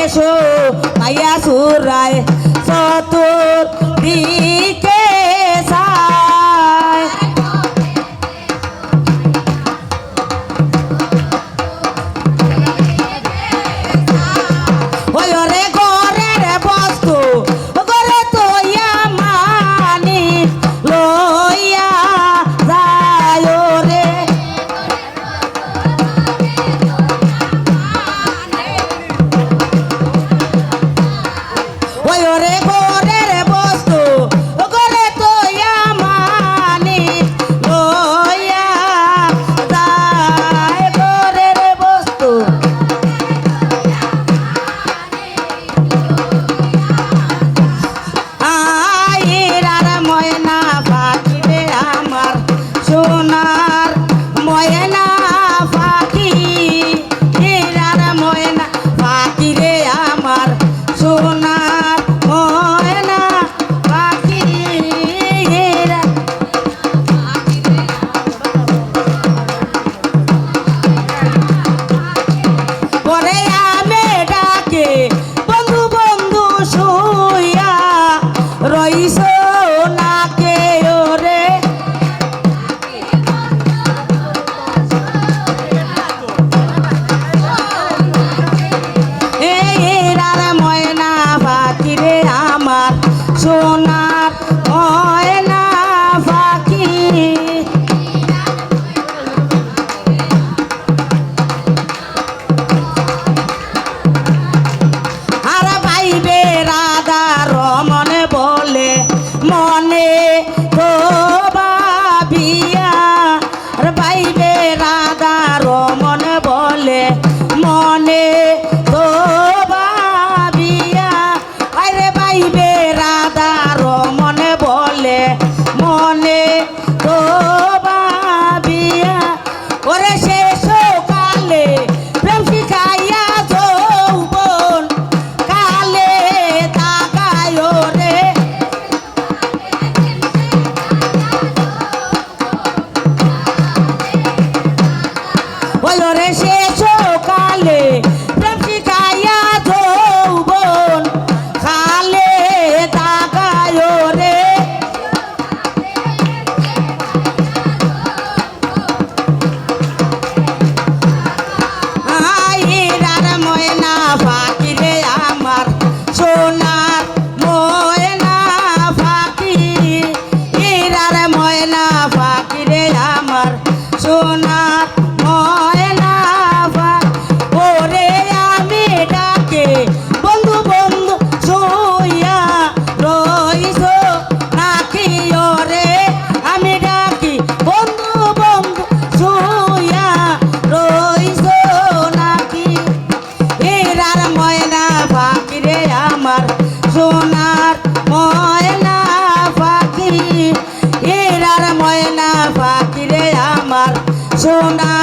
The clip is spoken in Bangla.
এসো মাইয়া সুরায় চতুর্দিকে চায় ওরে ঘরের বস্তু ঘরে তোয়া মানি লইয়া যায় রে ওরে ঘরের বস্তু ঘরে তোয়া মানি লইয়া যায় ঘরের বস্তু আইরার ময়না পাখিরে আমার সোনার ময়না পাখি হীরার ময়না পাখিরে আমার সোনার ময়না পাখি হীরা পরে আমি ডাকে বন্ধু বন্ধু শুইয়া রইস নাকে ওরে হীরার ময়না পাখিরে আমার সোনার ময়না পাখি আর পাইবে রাধা রমন বলে মনে তো ভাবিয়া আর পাইবে রাধা রমন বলে মনে তো ভাবিয়া আরে পাইবে রাধা রমন বলে মনে তো ভাবিয়া ওরে শেষ কালে প্রেম শিখাইয়া যৌবন কালে তাকায় রে ওরে শেষ কালে প্রেম শিখাইয়া যৌবন কালে তাকায় রে হীরার ময়না পাখিরে আমার সোনার ময়না পাখি হীরার ময়না পাখিরে আমার সোনার ময়না পাখি ওরে আমি ডাকে বন্ধু বন্ধু শুইয়া রইস নাকি ওরে আমি ডাকি বন্ধু বন্ধু শুইয়া রইস নাকি হীরার ময়না পাখিরে আমার সোনার ময়না পাখি হীরার ময়না পাখিরে আমার সোনার